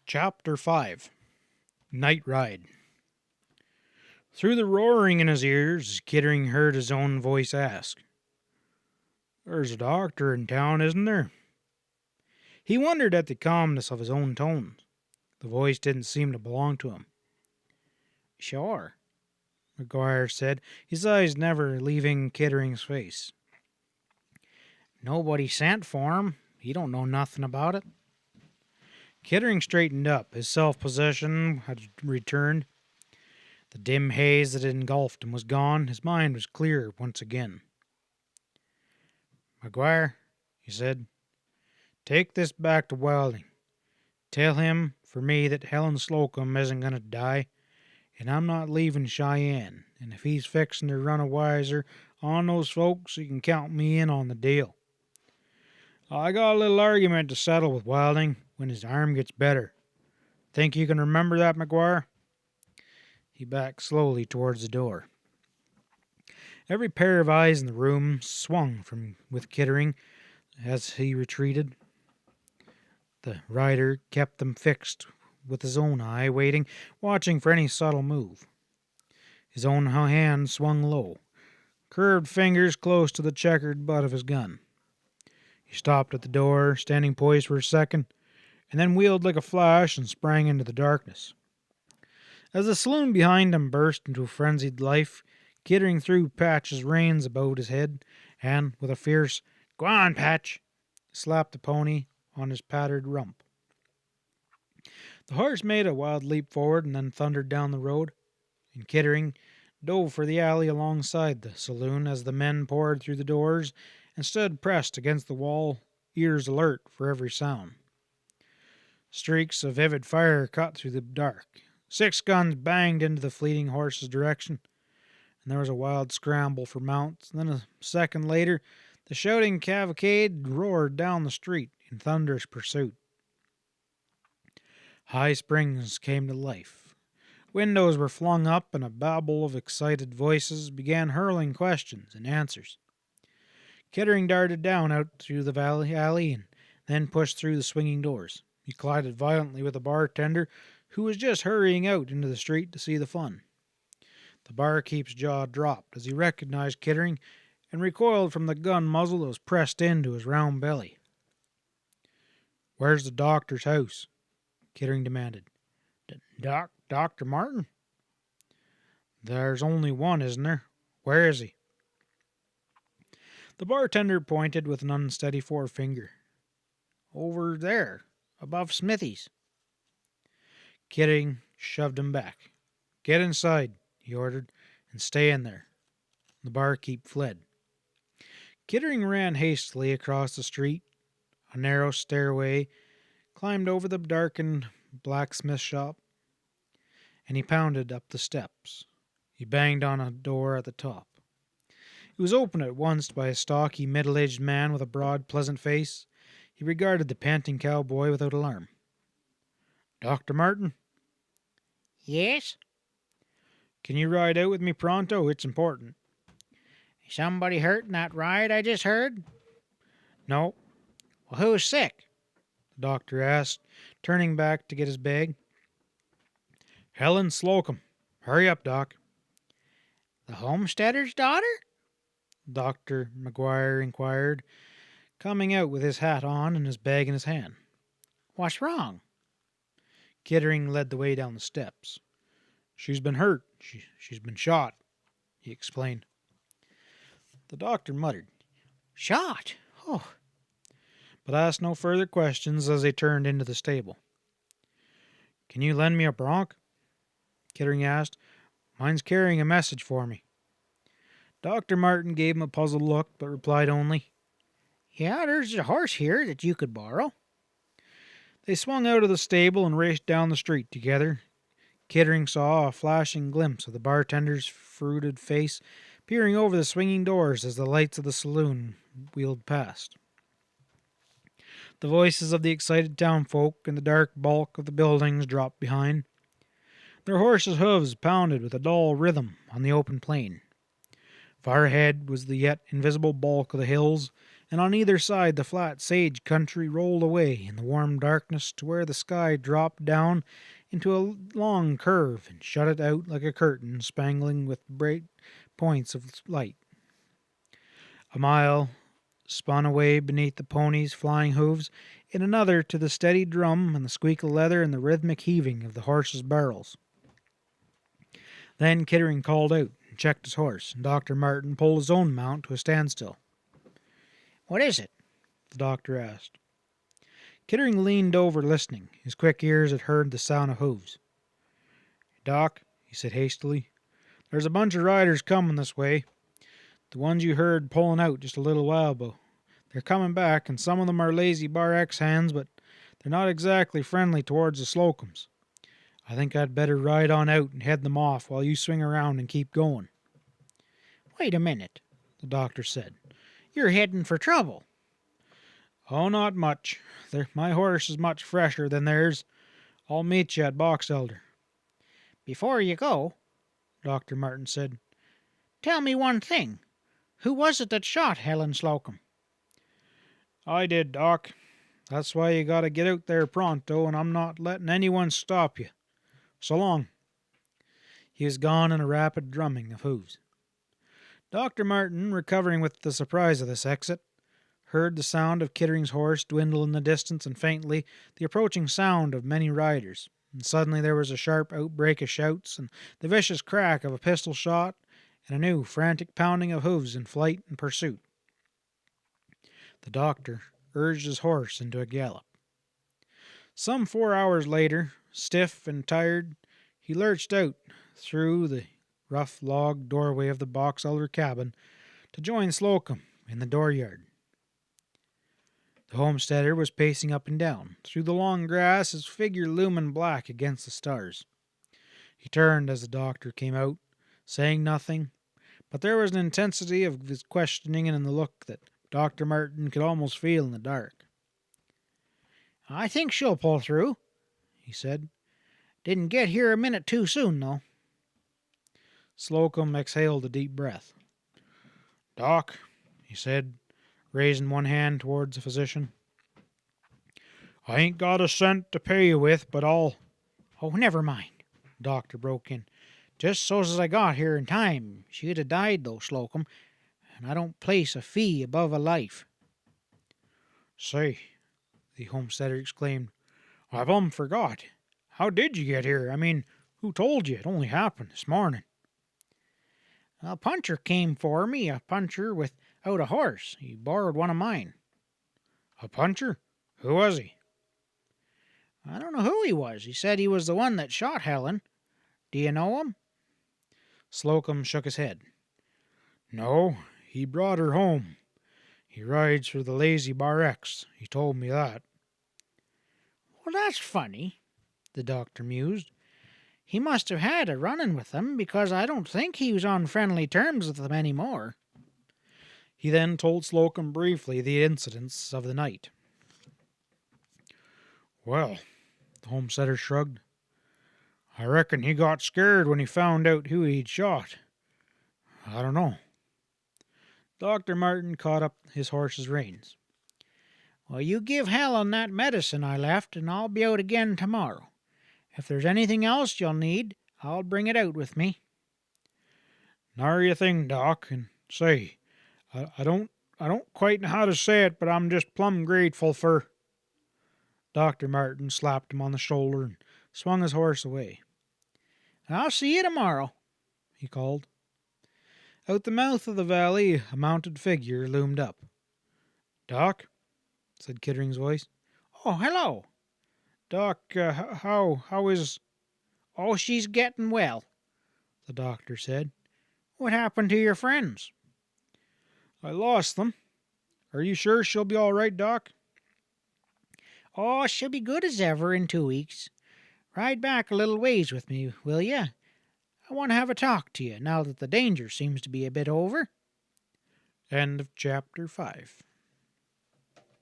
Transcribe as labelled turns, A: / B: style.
A: Chapter 5 Night Ride. Through the roaring in his ears, Kittering heard his own voice ask, "There's a doctor in town, isn't there?" He wondered at the calmness of his own tones. The voice didn't seem to belong to him. "Sure," McGuire said, his eyes never leaving Kittering's face. "Nobody sent for him. He don't know nothing about it." Kittering straightened up. His self-possession had returned. The dim haze that had engulfed him was gone. His mind was clear once again. "McGuire," he said, "take this back to Wilding. Tell him for me that Helen Slocum isn't going to die, and I'm not leaving Cheyenne, and if he's fixing to run a wiser on those folks, he can count me in on the deal. I got a little argument to settle with Wilding when his arm gets better. Think you can remember that, McGuire?" He backed slowly towards the door. Every pair of eyes in the room swung with Kittering as he retreated. The rider kept them fixed with his own eye, waiting, watching for any subtle move. His own hand swung low, curved fingers close to the checkered butt of his gun. He stopped at the door, standing poised for a second, and then wheeled like a flash and sprang into the darkness. As the saloon behind him burst into frenzied life, Kittering threw Patch's reins about his head, and, with a fierce, "Go on, Patch," slapped the pony on his pattered rump. The horse made a wild leap forward and then thundered down the road, and Kittering dove for the alley alongside the saloon as the men poured through the doors and stood pressed against the wall, ears alert for every sound. Streaks of vivid fire cut through the dark. 6 guns banged into the fleeting horse's direction, and there was a wild scramble for mounts. And then a second later, the shouting cavalcade roared down the street in thunderous pursuit. High Springs came to life. Windows were flung up, and a babble of excited voices began hurling questions and answers. Kittering darted down out through the alley and then pushed through the swinging doors. He collided violently with a bartender who was just hurrying out into the street to see the fun. The barkeep's jaw dropped as he recognized Kittering and recoiled from the gun muzzle that was pressed into his round belly. "Where's the doctor's house?" Kittering demanded. Dr. Martin?" "There's only one, isn't there? Where is he?" The bartender pointed with an unsteady forefinger. "Over there, above Smithy's." Kittering shoved him back. "Get inside," he ordered, "and stay in there." The barkeep fled. Kittering ran hastily across the street, a narrow stairway, climbed over the darkened blacksmith shop, and he pounded up the steps. He banged on a door at the top. It was opened at once by a stocky, middle-aged man with a broad, pleasant face. He regarded the panting cowboy without alarm. "Dr. Martin?"
B: "Yes?"
A: "Can you ride out with me pronto? It's important."
B: "Somebody hurt in that ride I just heard?"
A: "No."
B: "Well, who's sick?"
A: the doctor asked, turning back to get his bag. "Helen Slocum. Hurry up, Doc."
B: "The homesteader's daughter?"
A: Dr. McGuire inquired, coming out with his hat on and his bag in his hand.
B: "What's wrong?"
A: Kittering led the way down the steps. "She's been hurt. She's been shot," he explained. The doctor muttered,
B: "Shot? Oh."
A: but asked no further questions as they turned into the stable. "Can you lend me a bronc?" Kittering asked. "Mine's carrying a message for me." Dr. Martin gave him a puzzled look, but replied only,
B: "Yeah, there's a horse here that you could borrow."
A: They swung out of the stable and raced down the street together. Kittering saw a flashing glimpse of the bartender's fruited face peering over the swinging doors as the lights of the saloon wheeled past. The voices of the excited townfolk and the dark bulk of the buildings dropped behind. Their horses' hooves pounded with a dull rhythm on the open plain. Far ahead was the yet invisible bulk of the hills, and on either side the flat sage country rolled away in the warm darkness to where the sky dropped down into a long curve and shut it out like a curtain spangling with bright points of light. A mile spun away beneath the pony's flying hooves, in another to the steady drum and the squeak of leather and the rhythmic heaving of the horses' barrels. Then Kittering called out and checked his horse, and Dr. Martin pulled his own mount to a standstill.
B: What is it?
A: The doctor asked. Kittering leaned over listening. His quick ears had heard the sound of hooves. "Doc," he said hastily, "there's a bunch of riders coming this way. The ones you heard pulling out just a little while ago. They're coming back, and some of them are lazy Bar X hands, but they're not exactly friendly towards the Slocums. I think I'd better ride on out and head them off while you swing around and keep going."
B: Wait a minute, the doctor said. You're heading for trouble.
A: "Oh, not much. My horse is much fresher than theirs. I'll meet you at Box Elder."
B: Before you go, Dr. Martin said, tell me one thing. Who was it that shot Helen Slocum?
A: "I did, Doc. That's why you gotta get out there pronto, and I'm not letting anyone stop you. So long." He was gone in a rapid drumming of hooves. Dr. Martin, recovering with the surprise of this exit, heard the sound of Kittering's horse dwindle in the distance and faintly the approaching sound of many riders. And suddenly there was a sharp outbreak of shouts and the vicious crack of a pistol shot and a new frantic pounding of hoofs in flight and pursuit. The doctor urged his horse into a gallop. Some 4 hours later, stiff and tired, he lurched out through the rough log doorway of the Box Elder cabin to join Slocum in the dooryard. The homesteader was pacing up and down through the long grass, his figure looming black against the stars. He turned as the doctor came out, saying nothing, but there was an intensity of his questioning in the look that Dr. Martin could almost feel in the dark.
B: I think she'll pull through, he said. Didn't get here a minute too soon, though.
A: Slocum exhaled a deep breath. "Doc," he said, raising one hand towards the physician, "I ain't got a cent to pay you with, but I'll—"
B: "Oh, never mind," the doctor broke in. "Just so's as I got here in time. She'd have died, though, Slocum, and I don't place a fee above a life."
A: "Say," the homesteader exclaimed, "I've forgot. How did you get here? I mean, who told you? It only happened this morning."
B: "A puncher came for me, a puncher without a horse. He borrowed one of mine."
A: "A puncher? Who was he?"
B: "I don't know who he was. He said he was the one that shot Helen. Do you know him?"
A: Slocum shook his head. "No, he brought her home. He rides for the lazy Bar X. He told me that."
B: "Well, that's funny," the doctor mused. "He must have had a run-in with them, because I don't think he was on friendly terms with them any more."
A: He then told Slocum briefly the incidents of the night. "Well," the homesteader shrugged, "I reckon he got scared when he found out who he'd shot. I don't know." Dr. Martin caught up his horse's reins.
B: "Well, you give Helen that medicine I left, and I'll be out again tomorrow. If there's anything else you'll need, I'll bring it out with me."
A: "Nary a thing, Doc. And say, I don't quite know how to say it, but I'm just plumb grateful for—" Dr. Martin slapped him on the shoulder and swung his horse away.
B: "I'll see you tomorrow,"
A: he called. Out the mouth of the valley a mounted figure loomed up. "Doc," said Kittering's voice.
B: "Oh, hello."
A: "Doc, how is—"
B: "Oh, she's getting well,"
A: the doctor said.
B: "What happened to your friends?"
A: "I lost them. Are you sure she'll be all right, Doc?"
B: "Oh, she'll be good as ever in 2 weeks. Ride back a little ways with me, will you? I want to have a talk to you, now that the danger seems to be a bit over."
A: End of chapter 5.